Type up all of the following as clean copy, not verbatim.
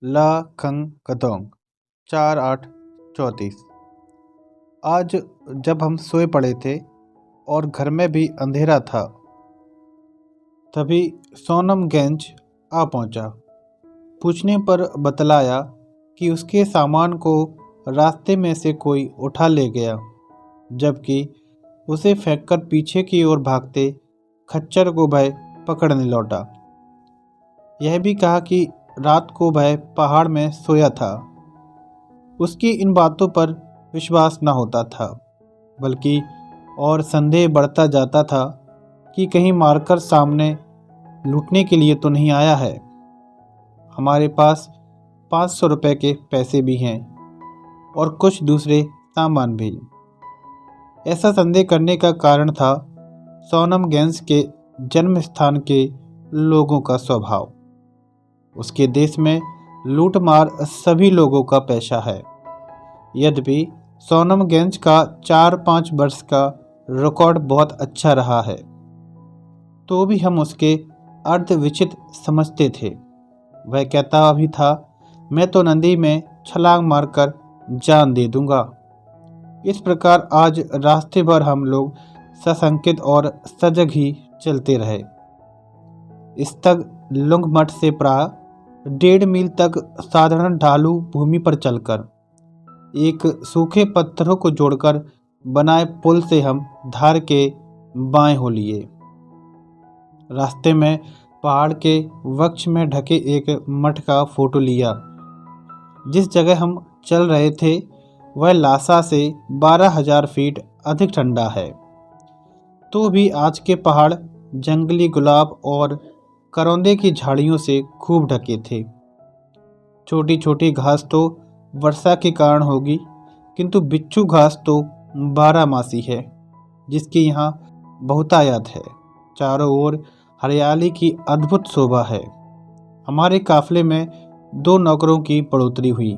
ला खंग कतोंग 4-8-34। आज जब हम सोए पड़े थे और घर में भी अंधेरा था, तभी सोनम गेंज आ पहुंचा। पूछने पर बतलाया कि उसके सामान को रास्ते में से कोई उठा ले गया, जबकि उसे फेंककर पीछे की ओर भागते खच्चर को वह पकड़ने लौटा। यह भी कहा कि रात को वह पहाड़ में सोया था। उसकी इन बातों पर विश्वास न होता था, बल्कि और संदेह बढ़ता जाता था कि कहीं मारकर सामने लूटने के लिए तो नहीं आया है। हमारे पास 500 रुपये के पैसे भी हैं और कुछ दूसरे सामान भी। ऐसा संदेह करने का कारण था सोनम गेंज के जन्म स्थान के लोगों का स्वभाव। उसके देश में लूटमार सभी लोगों का पेशा है। यद्यपि सोनम गेंज का 4-5 वर्ष का रिकॉर्ड बहुत अच्छा रहा है, तो भी हम उसके अर्धविचित समझते थे। वह कहता भी था, मैं तो नदी में छलांग मारकर जान दे दूंगा। इस प्रकार आज रास्ते भर हम लोग सशंकित और सजग ही चलते रहे। स्थग लुंगमठ से प्राय 1.5 मील तक साधारण ढालू भूमि पर चलकर एक सूखे पत्थरों को जोड़कर बनाए पुल से हम धार के बाएं हो लिए। रास्ते में पहाड़ के वृक्ष में ढके एक मठ का फोटो लिया। जिस जगह हम चल रहे थे वह लासा से 12,000 फीट अधिक ठंडा है, तो भी आज के पहाड़ जंगली गुलाब और करौंदे की झाड़ियों से खूब ढके थे। छोटी छोटी घास तो वर्षा के कारण होगी, किंतु बिच्छू घास तो 12 मासी है, जिसकी यहाँ बहुतायत है। चारों ओर हरियाली की अद्भुत शोभा है। हमारे काफले में 2 नौकरों की बढ़ोतरी हुई।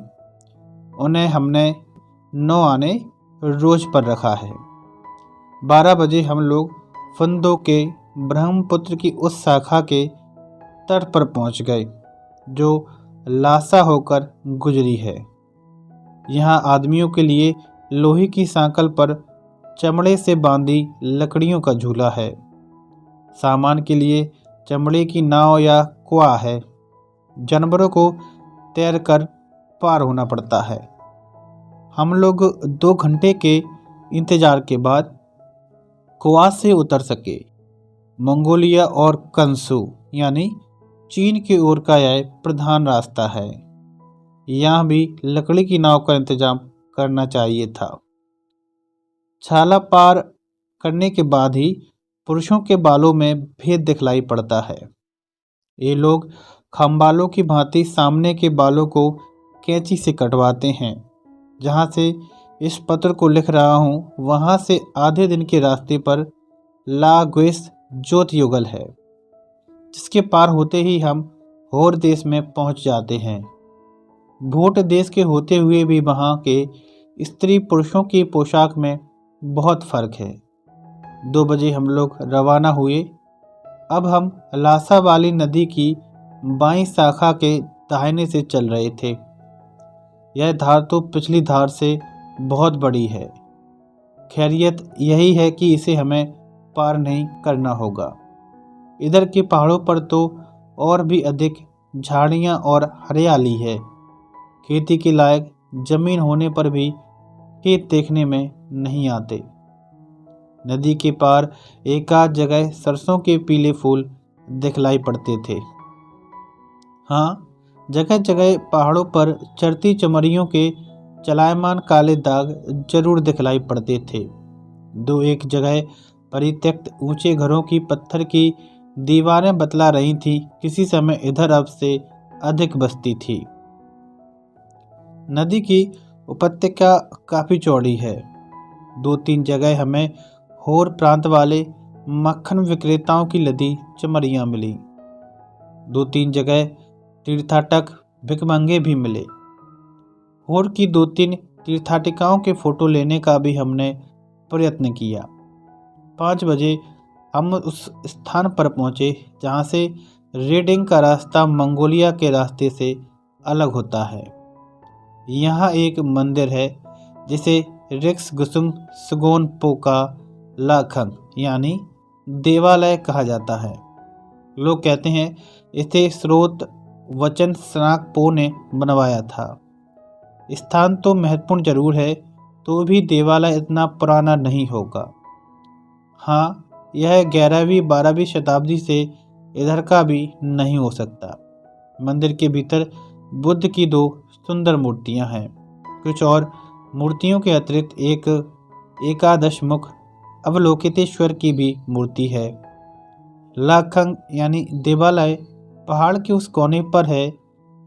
उन्हें हमने 9 आने रोज पर रखा है। 12 बजे हम लोग फंदों के ब्रह्मपुत्र की उस शाखा के तट पर पहुंच गए जो लासा होकर गुजरी है। यहाँ आदमियों के लिए लोहे की सांकल पर चमड़े से बांधी लकड़ियों का झूला है। सामान के लिए चमड़े की नाव या कुआ है। जानवरों को तैरकर पार होना पड़ता है। हम लोग 2 घंटे के इंतजार के बाद कुआ से उतर सके। मंगोलिया और कंसू यानी चीन की ओर का यह प्रधान रास्ता है। यहाँ भी लकड़ी की नाव का इंतजाम करना चाहिए था। छाला पार करने के बाद ही पुरुषों के बालों में भेद दिखलाई पड़ता है। ये लोग खम्बालों की भांति सामने के बालों को कैंची से कटवाते हैं। जहाँ से इस पत्र को लिख रहा हूँ, वहाँ से आधे दिन के रास्ते पर ला ग्वेस ज्योत युगल है, जिसके पार होते ही हम होर देश में पहुँच जाते हैं। भोट देश के होते हुए भी वहाँ के स्त्री पुरुषों की पोशाक में बहुत फर्क है। 2 बजे हम लोग रवाना हुए। अब हम लासा वाली नदी की बाईं शाखा के दाहिने से चल रहे थे। यह धार तो पिछली धार से बहुत बड़ी है। खैरियत यही है कि इसे हमें पार नहीं करना होगा। इधर के पहाड़ों पर तो और भी अधिक झाड़ियाँ और हरियाली है। खेती के लायक जमीन होने पर भी खेत देखने में नहीं आते। नदी के पार एकाध जगह सरसों के पीले फूल दिखलाई पड़ते थे। हाँ, जगह जगह पहाड़ों पर चरती चमरियों के चलायमान काले दाग जरूर दिखलाई पड़ते थे। 2-1 जगह परित्यक्त ऊंचे घरों की पत्थर की दीवारें बतला रही थी किसी समय इधर अब से अधिक बस्ती थी। नदी की उपत्यका काफ़ी चौड़ी है। 2-3 जगह हमें होर प्रांत वाले मक्खन विक्रेताओं की लदी चमरियाँ मिली। 2-3 जगह तीर्थाटक भिखमंगे भी मिले। होर की 2-3 तीर्थाटिकाओं के फोटो लेने का भी हमने प्रयत्न किया। 5 बजे हम उस स्थान पर पहुँचे जहाँ से रेडिंग का रास्ता मंगोलिया के रास्ते से अलग होता है। यहाँ एक मंदिर है जिसे रिक्स गुसुंग सुगोन पोका लाखंग यानी देवालय कहा जाता है। लोग कहते हैं इसे स्रोत वचन स्नाकपो ने बनवाया था। स्थान तो महत्वपूर्ण जरूर है, तो भी देवालय इतना पुराना नहीं होगा। हाँ, यह 11वीं 12वीं शताब्दी से इधर का भी नहीं हो सकता। मंदिर के भीतर बुद्ध की 2 सुंदर मूर्तियां हैं। कुछ और मूर्तियों के अतिरिक्त एक एकादश मुख अवलोकितेश्वर की भी मूर्ति है। लाखंग यानी देवालय पहाड़ के उस कोने पर है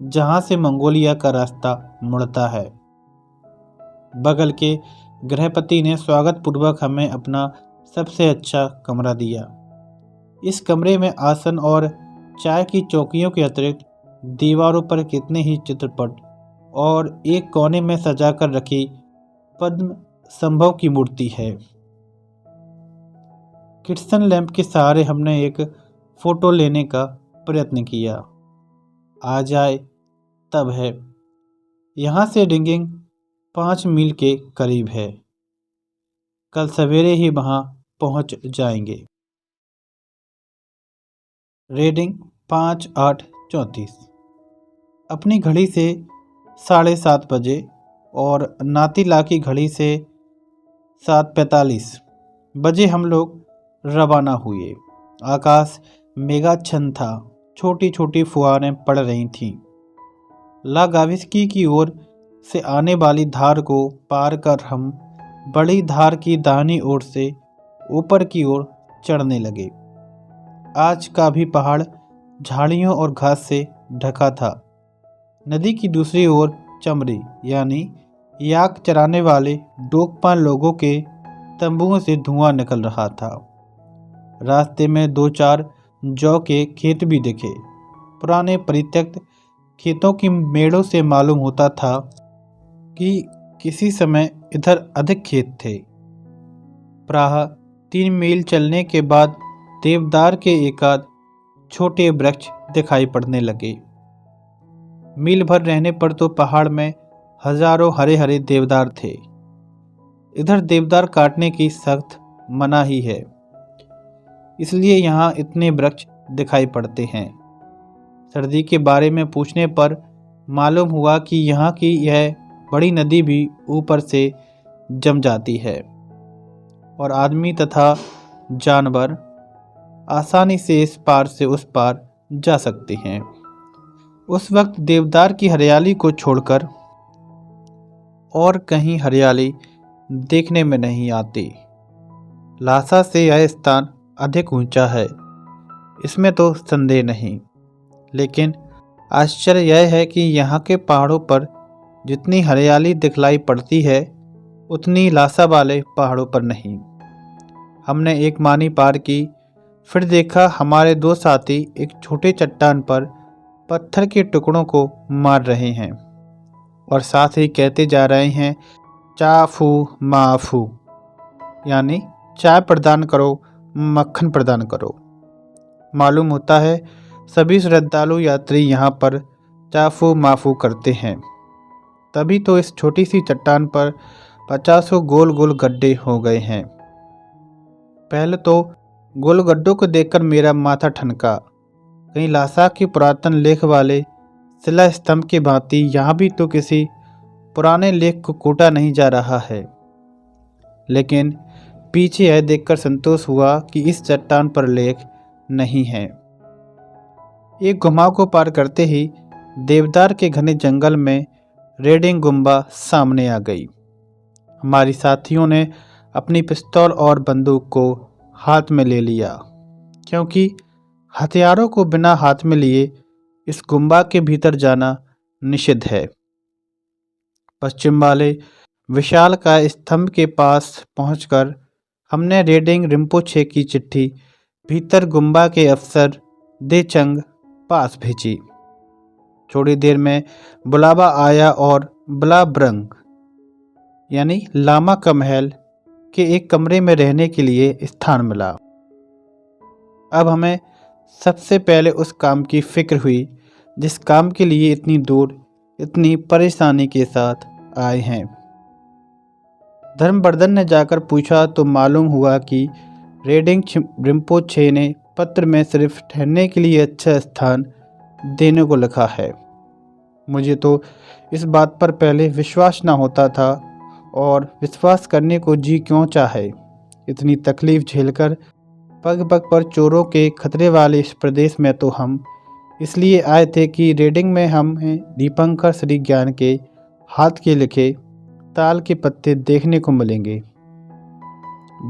जहां से मंगोलिया का रास्ता मुड़ता है। बगल के गृहपति ने स्वागत पूर्वक हमें अपना सबसे अच्छा कमरा दिया। इस कमरे में आसन और चाय की चौकियों के अतिरिक्त दीवारों पर कितने ही चित्रपट और एक कोने में सजाकर रखी पद्म संभव की मूर्ति है। किटसन लैंप के सहारे हमने एक फोटो लेने का प्रयत्न किया। आ जाए तब है। यहाँ से रिंगिंग 5 मील के करीब है। कल सवेरे ही वहाँ पहुँच जाएंगे। रीडिंग 5:08:34। अपनी घड़ी से 7:30 बजे और नातीला की घड़ी से 7:45 बजे हम लोग रवाना हुए। आकाश मेघाच्छन्न था। छोटी छोटी फुहारें पड़ रही थीं। लागाविस्की की ओर से आने वाली धार को पार कर हम बड़ी धार की दाहिनी ओर से ऊपर की ओर चढ़ने लगे। आज का भी पहाड़ झाड़ियों और घास से ढका था। नदी की दूसरी ओर चमरी यानी याक चराने वाले डोकपा लोगों के तंबुओं से धुआं निकल रहा था। रास्ते में 2-4 जौ के खेत भी दिखे। पुराने परित्यक्त खेतों की मेड़ों से मालूम होता था कि किसी समय इधर अधिक खेत थे। प्रायः 3 मील चलने के बाद देवदार के एकाध छोटे वृक्ष दिखाई पड़ने लगे। मील भर रहने पर तो पहाड़ में हजारों हरे हरे देवदार थे। इधर देवदार काटने की सख्त मनाही है, इसलिए यहाँ इतने वृक्ष दिखाई पड़ते हैं। सर्दी के बारे में पूछने पर मालूम हुआ कि यहाँ की यह बड़ी नदी भी ऊपर से जम जाती है और आदमी तथा जानवर आसानी से इस पार से उस पार जा सकते हैं। उस वक्त देवदार की हरियाली को छोड़कर और कहीं हरियाली देखने में नहीं आती। लासा से यह स्थान अधिक ऊंचा है, इसमें तो संदेह नहीं, लेकिन आश्चर्य यह है कि यहाँ के पहाड़ों पर जितनी हरियाली दिखलाई पड़ती है उतनी लासा वाले पहाड़ों पर नहीं। हमने एक मानी पार की, फिर देखा हमारे 2 साथी एक छोटे चट्टान पर पत्थर के टुकड़ों को मार रहे हैं और साथ ही कहते जा रहे हैं चाफू माफू यानी चाय प्रदान करो, मक्खन प्रदान करो। मालूम होता है सभी श्रद्धालु यात्री यहाँ पर चाफू माफू करते हैं। तभी तो इस छोटी सी चट्टान पर 50 गोल गोल गड्ढे हो गए हैं। पहले तो गोल गड्ढों को देखकर मेरा माथा ठनका। कहीं लासा के पुरातन लेख वाले शिला स्तंभ की भांति यहाँ भी तो किसी पुराने लेख को कूटा नहीं जा रहा है। लेकिन पीछे यह देखकर संतोष हुआ कि इस चट्टान पर लेख नहीं है। एक घुमाव को पार करते ही देवदार के घने जंगल में रेडिंग गुम्बा सामने आ गई। हमारी साथियों ने अपनी पिस्तौल और बंदूक को हाथ में ले लिया, क्योंकि हथियारों को बिना हाथ में लिए इस गुम्बा के भीतर जाना निषिद्ध है। पश्चिम वाले विशालकाय स्तंभ के पास पहुंचकर हमने रेडिंग रिम्पोछे की चिट्ठी भीतर गुम्बा के अफसर देचंग पास भेजी। थोड़ी देर में बुलावा आया और ब्लाब्रंग यानी लामा का महल के एक कमरे में रहने के लिए स्थान मिला। अब हमें सबसे पहले उस काम की फिक्र हुई जिस काम के लिए इतनी दूर इतनी परेशानी के साथ आए हैं। धर्मवर्धन ने जाकर पूछा तो मालूम हुआ कि रेडिंग रिम्पोछे ने पत्र में सिर्फ ठहरने के लिए अच्छा स्थान देने को लिखा है। मुझे तो इस बात पर पहले विश्वास न होता था और विश्वास करने को जी क्यों चाहे। इतनी तकलीफ झेलकर पग पग पर चोरों के खतरे वाले इस प्रदेश में तो हम इसलिए आए थे कि रीडिंग में हमें दीपंकर श्री ज्ञान के हाथ के लिखे ताल के पत्ते देखने को मिलेंगे।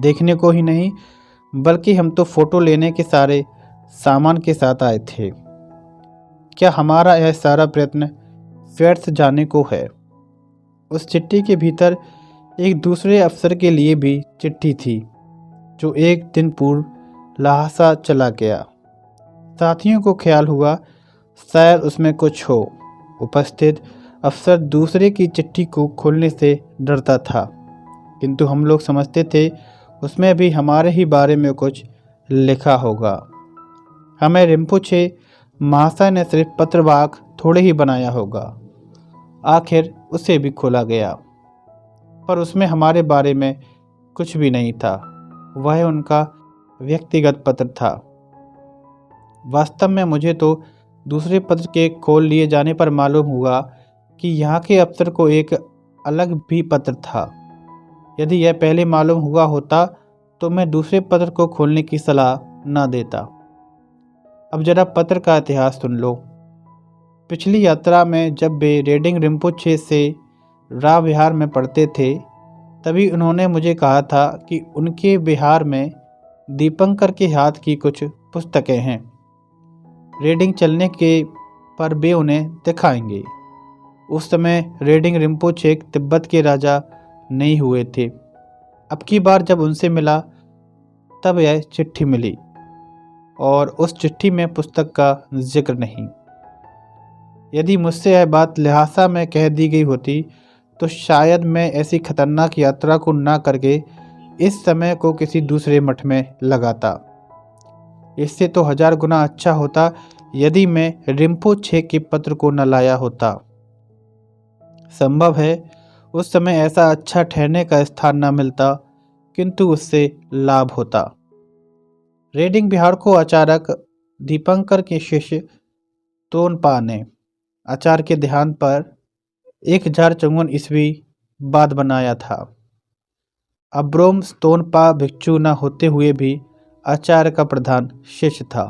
देखने को ही नहीं बल्कि हम तो फोटो लेने के सारे सामान के साथ आए थे। क्या हमारा यह सारा प्रयत्न व्यर्थ जाने को है? उस चिट्ठी के भीतर एक दूसरे अफसर के लिए भी चिट्ठी थी जो एक दिन पूर्व लहासा चला गया। साथियों को ख्याल हुआ शायद उसमें कुछ हो। उपस्थित अफसर दूसरे की चिट्ठी को खोलने से डरता था, किंतु हम लोग समझते थे उसमें भी हमारे ही बारे में कुछ लिखा होगा। हमें रिम्पोछे महाशय ने सिर्फ पत्रवाहक थोड़े ही बनाया होगा। आखिर उसे भी खोला गया, पर उसमें हमारे बारे में कुछ भी नहीं था। वह उनका व्यक्तिगत पत्र था। वास्तव में मुझे तो दूसरे पत्र के खोल लिए जाने पर मालूम हुआ कि यहाँ के अफसर को एक अलग भी पत्र था। यदि यह पहले मालूम हुआ होता तो मैं दूसरे पत्र को खोलने की सलाह न देता। अब जरा पत्र का इतिहास सुन लो। पिछली यात्रा में जब वे रेडिंग रिम्पोछे से राव विहार में पढ़ते थे तभी उन्होंने मुझे कहा था कि उनके विहार में दीपंकर के हाथ की कुछ पुस्तकें हैं। रेडिंग चलने के पर वे उन्हें दिखाएंगे। उस समय रेडिंग रिम्पोछे तिब्बत के राजा नहीं हुए थे। अब की बार जब उनसे मिला तब यह चिट्ठी मिली और उस चिट्ठी में पुस्तक का जिक्र नहीं। यदि मुझसे यह बात लिहाजा में कह दी गई होती तो शायद मैं ऐसी खतरनाक यात्रा को ना करके इस समय को किसी दूसरे मठ में लगाता। इससे तो 1000 गुना अच्छा होता यदि मैं रिम्पोछे के पत्र को न लाया होता। संभव है उस समय ऐसा अच्छा ठहरने का स्थान न मिलता, किंतु उससे लाभ होता। रेडिंग बिहार को अचानक दीपंकर के शिष्य तोनपा ने आचार्य के देहांत पर 1054 ईस्वी बाद बनाया था। अब्रोम तोनपा भिक्षु न होते हुए भी आचार्य का प्रधान शिष्य था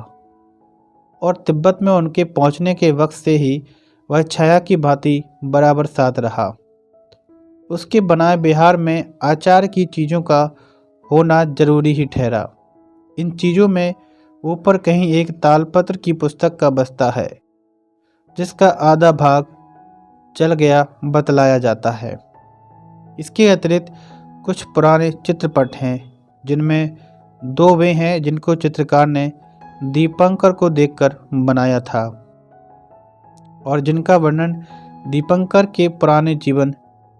और तिब्बत में उनके पहुंचने के वक्त से ही वह छाया की भांति बराबर साथ रहा। उसके बनाए बिहार में आचार्य की चीज़ों का होना जरूरी ही ठहरा। इन चीज़ों में ऊपर कहीं एक तालपत्र की पुस्तक का बस्ता है जिसका आधा भाग चल गया बतलाया जाता है। इसके अतिरिक्त कुछ पुराने चित्रपट हैं जिनमें 2 वे हैं जिनको चित्रकार ने दीपंकर को देखकर बनाया था और जिनका वर्णन दीपंकर के पुराने जीवन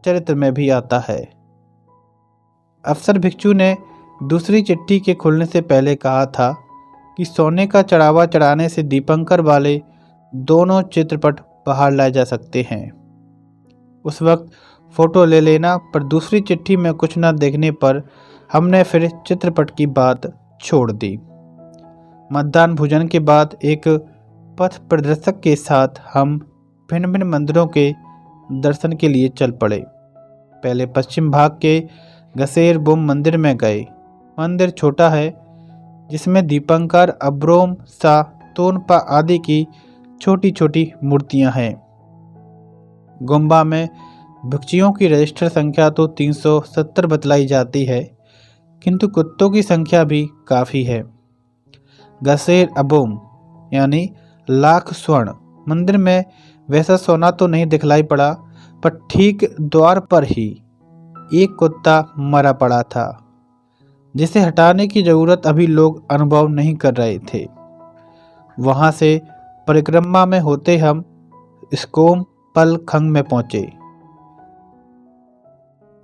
चरित्र में भी आता है। अफसर भिक्षु ने दूसरी चिट्ठी के खुलने से पहले कहा था कि सोने का चढ़ावा चढ़ाने से दीपंकर वाले दोनों चित्रपट बाहर लाए जा सकते हैं। उस वक्त फोटो ले लेना, पर दूसरी चिट्ठी में कुछ न देखने पर हमने फिर चित्रपट की बात छोड़ दी। मध्याह्न भोजन के बाद एक पथ प्रदर्शक के साथ हम भिन्न भिन्न मंदिरों के दर्शन के लिए चल पड़े। पहले पश्चिम भाग के गसेर बोम मंदिर में गए। मंदिर छोटा है जिसमें दीपंकर, अब्रोम सा, तोनपा आदि की छोटी छोटी मूर्तियां हैं। गुम्बा में भिक्षुओं की रजिस्टर संख्या तो 370 बतलाई जाती है, किंतु कुत्तों की संख्या भी काफ़ी है। गसेर अबोम यानी लाख स्वर्ण मंदिर में वैसा सोना तो नहीं दिखलाई पड़ा, पर ठीक द्वार पर ही एक कुत्ता मरा पड़ा था जिसे हटाने की जरूरत अभी लोग अनुभव नहीं कर रहे थे। वहां से परिक्रमा में होते हम स्कोम पल खंग में पहुंचे।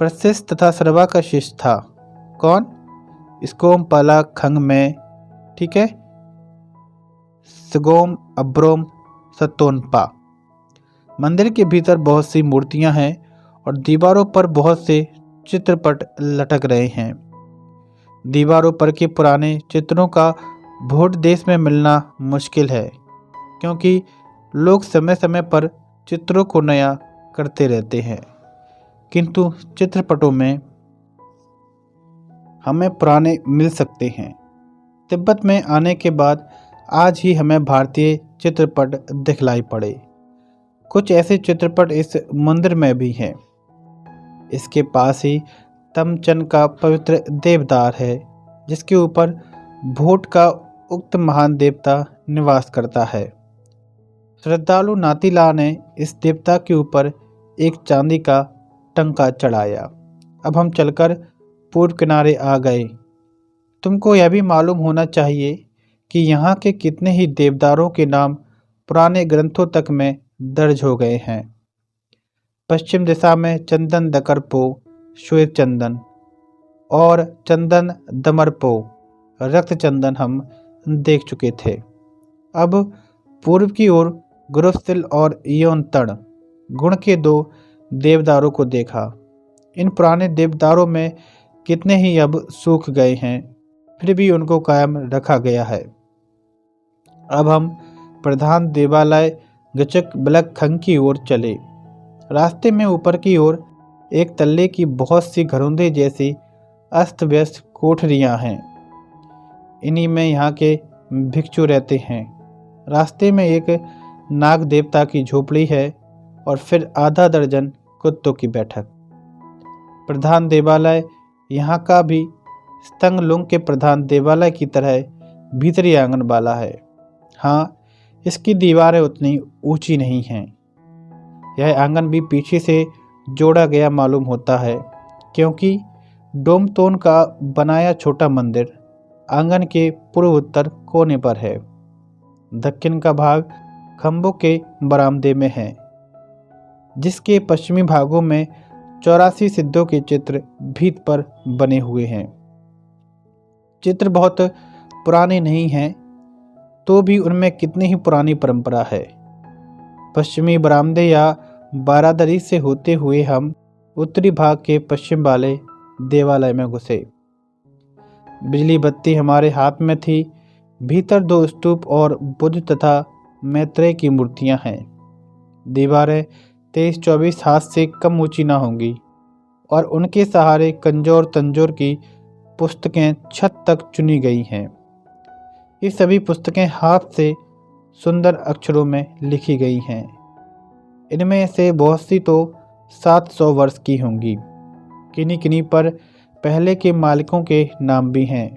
प्रशिष्ट तथा सर्वा का शिष्य था। कौन? स्कोम पला खंग में, ठीक है, सगोम अब्रोम सतोनपा। मंदिर के भीतर बहुत सी मूर्तियां हैं और दीवारों पर बहुत से चित्रपट लटक रहे हैं। दीवारों पर के पुराने चित्रों का भोट देश में मिलना मुश्किल है, क्योंकि लोग समय समय पर चित्रों को नया करते रहते हैं, किंतु चित्रपटों में हमें पुराने मिल सकते हैं। तिब्बत में आने के बाद आज ही हमें भारतीय चित्रपट दिखलाई पड़े। कुछ ऐसे चित्रपट इस मंदिर में भी हैं। इसके पास ही तमचन का पवित्र देवदार है, जिसके ऊपर भोट का उक्त महान देवता निवास करता है। श्रद्धालु नातीला ने इस देवता के ऊपर एक चांदी का टंका चढ़ाया। अब हम चलकर पूर्व किनारे आ गए। तुमको यह भी मालूम होना चाहिए कि यहाँ के कितने ही देवदारों के नाम पुराने ग्रंथों तक में दर्ज हो गए हैं। पश्चिम दिशा में चंदन दकरपो, श्वेत चंदन, और चंदन दमरपो, रक्त चंदन हम देख चुके थे। अब पूर्व की ओर गुरुसिल और योनतड़ गुण के 2 देवदारों को देखा। इन पुराने देवदारों में कितने ही अब सूख गए हैं, फिर भी उनको कायम रखा गया है। अब हम प्रधान देवालय गचक बलक खंग की ओर चले। रास्ते में ऊपर की ओर एक तल्ले की बहुत सी घरोंदे जैसी अस्त व्यस्त कोठरियाँ हैं। इन्हीं में यहाँ के भिक्षु रहते हैं। रास्ते में एक नाग देवता की झोपड़ी है और फिर आधा दर्जन कुत्तों की बैठक। प्रधान देवालय यहाँ का भी स्तंगलुंग के प्रधान देवालय की तरह भीतरी आंगन वाला है। हाँ, इसकी दीवारें उतनी ऊंची नहीं हैं। यह आंगन भी पीछे से जोड़ा गया मालूम होता है, क्योंकि डोमतोन का बनाया छोटा मंदिर आंगन के पूर्व उत्तर कोने पर है। दक्षिण का भाग खंभों के बरामदे में है, जिसके पश्चिमी भागों में 84 सिद्धों के चित्र भीत पर बने हुए हैं। चित्र बहुत पुराने नहीं हैं, तो भी उनमें कितनी ही पुरानी परंपरा है। पश्चिमी बरामदे या बारादरी से होते हुए हम उत्तरी भाग के पश्चिम वाले देवालय में घुसे। बिजली बत्ती हमारे हाथ में थी। भीतर 2 स्तूप और बुद्ध तथा मैत्रेय की मूर्तियां हैं। दीवारें 23-24 हाथ से कम ऊंची ना होंगी और उनके सहारे कंजोर तंजोर की पुस्तकें छत तक चुनी गई हैं। ये सभी पुस्तकें हाथ से सुंदर अक्षरों में लिखी गई हैं। इनमें से बहुत सी तो 700 वर्ष की होंगी। किन्हीं किन्हीं पर पहले के मालिकों के नाम भी हैं।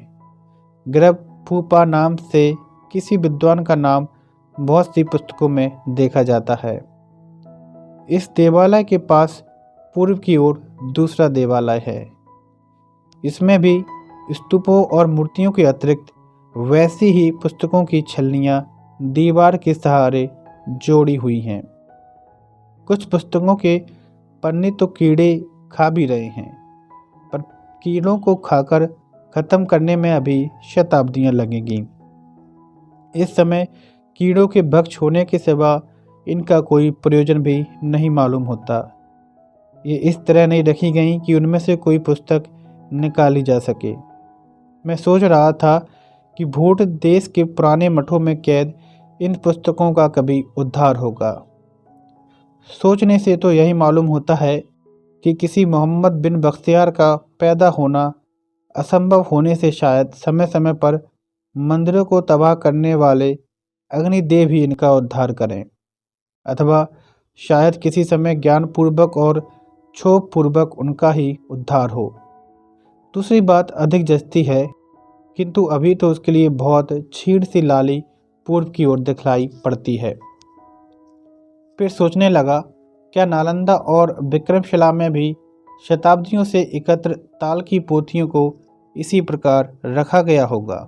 ग्रब फूपा नाम से किसी विद्वान का नाम बहुत सी पुस्तकों में देखा जाता है। इस देवालय के पास पूर्व की ओर दूसरा देवालय है। इसमें भी स्तूपों और मूर्तियों के अतिरिक्त वैसी ही पुस्तकों की छलनियाँ दीवार के सहारे जोड़ी हुई हैं। कुछ पुस्तकों के पन्ने तो कीड़े खा भी रहे हैं, पर कीड़ों को खाकर खत्म करने में अभी शताब्दियां लगेंगी। इस समय कीड़ों के भक्ष होने के सिवा इनका कोई प्रयोजन भी नहीं मालूम होता। ये इस तरह नहीं रखी गई कि उनमें से कोई पुस्तक निकाली जा सके। मैं सोच रहा था कि भोट देश के पुराने मठों में कैद इन पुस्तकों का कभी उद्धार होगा। सोचने से तो यही मालूम होता है कि किसी मोहम्मद बिन बख्तियार का पैदा होना असंभव होने से शायद समय समय पर मंदिरों को तबाह करने वाले अग्निदेव ही इनका उद्धार करें, अथवा शायद किसी समय ज्ञानपूर्वक और क्षोभपूर्वक उनका ही उद्धार हो। दूसरी बात अधिक जस्ती है, किंतु अभी तो उसके लिए बहुत छीड़ सी लाली पूर्व की ओर दिखलाई पड़ती है। फिर सोचने लगा, क्या नालंदा और विक्रमशिला में भी शताब्दियों से एकत्र ताल की पोथियों को इसी प्रकार रखा गया होगा,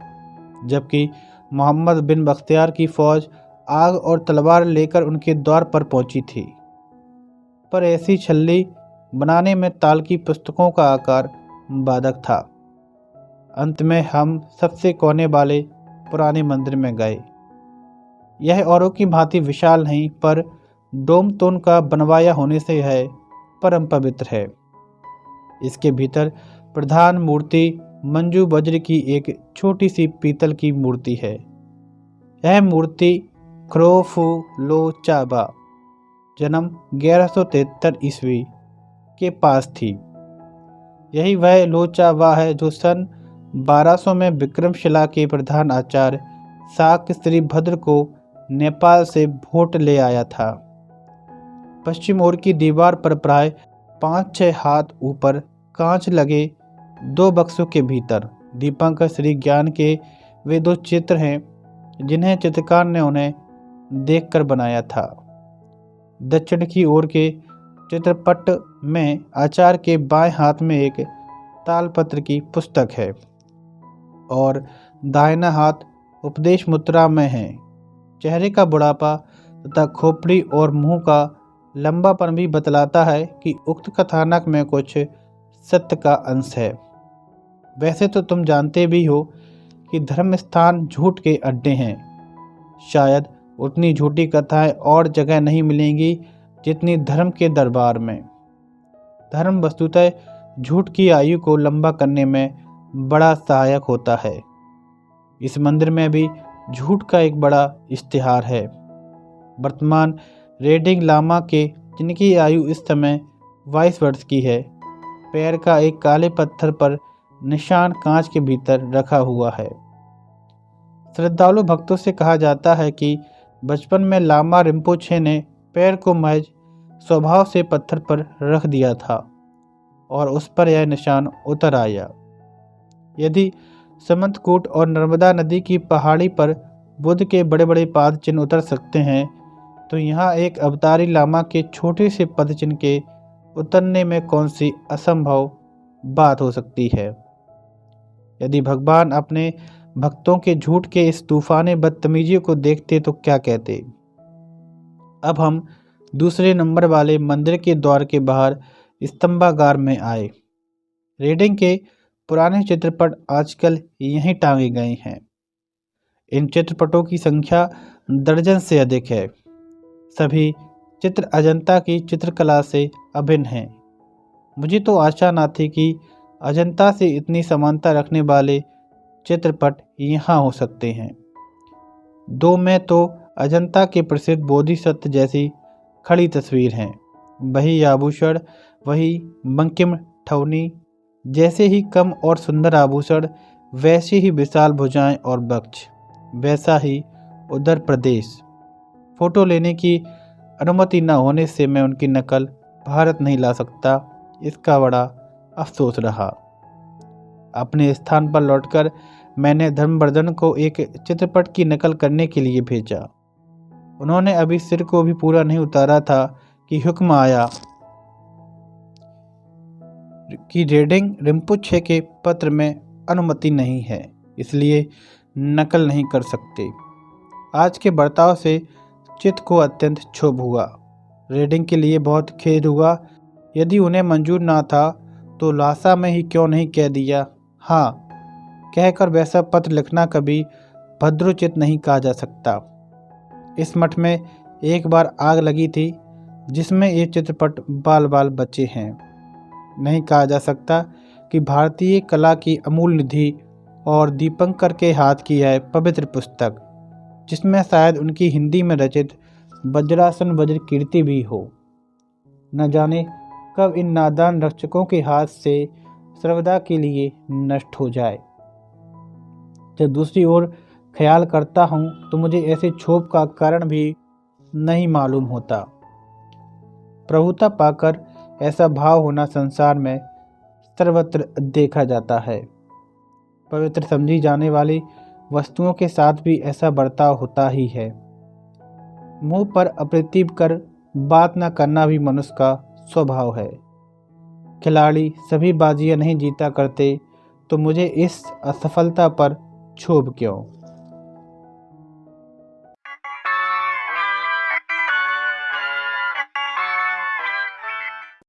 जबकि मोहम्मद बिन बख्तियार की फौज आग और तलवार लेकर उनके द्वार पर पहुंची थी। पर ऐसी छल्ली बनाने में ताल की पुस्तकों का आकार बाधक था। अंत में हम सबसे कोने वाले पुराने मंदिर में गए। यह औरों की भांति विशाल नहीं, पर डोम तोन का बनवाया होने से यह परम पवित्र है। इसके भीतर प्रधान मूर्ति मंजू वज्र की एक छोटी सी पीतल की मूर्ति है। यह मूर्ति ख्रोफू लोचाबा जन्म 1173 ईस्वी के पास थी। यही वह लोचाबा है जो सन 1200 में विक्रमशिला के प्रधान आचार्य शाक्य श्रीभद्र को नेपाल से भोट ले आया था। पश्चिम ओर की दीवार पर प्राय 5-6 हाथ ऊपर कांच लगे 2 बक्सों के भीतर दीपंकर श्री ज्ञान के वे 2 चित्र हैं जिन्हें चित्रकार ने उन्हें देखकर बनाया था। दक्षिण की ओर के चित्रपट में आचार्य के बाएं हाथ में एक तालपत्र की पुस्तक है और दाहिना हाथ उपदेश मुद्रा में है। चेहरे का बुढ़ापा तथा खोपड़ी और मुंह का लंबापन भी बतलाता है कि उक्त कथानक में कुछ सत्य का अंश है। वैसे तो तुम जानते भी हो कि धर्म स्थान झूठ के अड्डे हैं। शायद उतनी झूठी कथाएं और जगह नहीं मिलेंगी जितनी धर्म के दरबार में। धर्म वस्तुतः झूठ की आयु को लंबा करने में बड़ा सहायक होता है। इस मंदिर में भी झूठ का एक बड़ा इश्तिहार है। वर्तमान रेडिंग लामा के, जिनकी आयु इस समय 22 वर्ष की है, पैर का एक काले पत्थर पर निशान कांच के भीतर रखा हुआ है। श्रद्धालु भक्तों से कहा जाता है कि बचपन में लामा रिम्पोछे ने पैर को महज स्वभाव से पत्थर पर रख दिया था और उस पर यह निशान उतर आया। यदि समंतकूट और नर्मदा नदी की पहाड़ी पर बुद्ध के बड़े बड़े पाद चिन्ह उतर सकते हैं, तो यहाँ एक अवतारी लामा के छोटे से पद चिन्ह के उतरने में कौन सी असंभव बात हो सकती है। यदि भगवान अपने भक्तों के झूठ के इस तूफानी बदतमीजियों को देखते तो क्या कहते। अब हम दूसरे नंबर वाले मंदिर के द्वार के बाहर स्तंभागार में आए। रेडिंग के पुराने चित्रपट आजकल यहीं टांगे गए हैं। इन चित्रपटों की संख्या दर्जन से अधिक है। सभी चित्र अजंता की चित्रकला से अभिन्न हैं। मुझे तो आशा न थी कि अजंता से इतनी समानता रखने वाले चित्रपट यहाँ हो सकते हैं। 2 में तो अजंता के प्रसिद्ध बोधिसत्व जैसी खड़ी तस्वीर हैं। वही आभूषण, वही बंकिम ठौनी, जैसे ही कम और सुंदर आभूषण, वैसे ही विशाल भुजाएं और वक्ष, वैसा ही उदर प्रदेश। फोटो लेने की अनुमति न होने से मैं उनकी नकल भारत नहीं ला सकता। इसका बड़ा अफसोस रहा। अपने स्थान पर लौटकर मैंने धर्मवर्धन को एक चित्रपट की नकल करने के लिए भेजा। उन्होंने अभी सिर को भी पूरा नहीं उतारा था कि हुक्म आया कि रेडिंग रिम्पोछे के पत्र में अनुमति नहीं है, इसलिए नकल नहीं कर सकते। आज के बर्ताव से चित्त को अत्यंत क्षोभ हुआ। रेडिंग के लिए बहुत खेद हुआ। यदि उन्हें मंजूर ना था तो लासा में ही क्यों नहीं कह दिया हाँ कहकर वैसा पत्र लिखना कभी भद्रोचित नहीं कहा जा सकता। इस मठ में एक बार आग लगी थी जिसमें ये चित्रपट बाल बाल बचे हैं। नहीं कहा जा सकता कि भारतीय कला की अमूल निधि और दीपंकर के हाथ की है पवित्र पुस्तक, जिसमें शायद उनकी हिंदी में रचित वज्रासन वज्र कीर्ति भी हो, न जाने कब इन नादान रक्षकों के हाथ से सर्वदा के लिए नष्ट हो जाए। जब दूसरी ओर ख्याल करता हूँ तो मुझे ऐसे क्षोभ का कारण भी नहीं मालूम होता। प्रभुता पाकर ऐसा भाव होना संसार में सर्वत्र देखा जाता है। पवित्र समझी जाने वाली वस्तुओं के साथ भी ऐसा बर्ताव होता ही है। मुंह पर अप्रतिभ कर बात न करना भी मनुष्य का स्वभाव है। खिलाड़ी सभी बाजियां नहीं जीता करते, तो मुझे इस असफलता पर क्षोभ क्यों।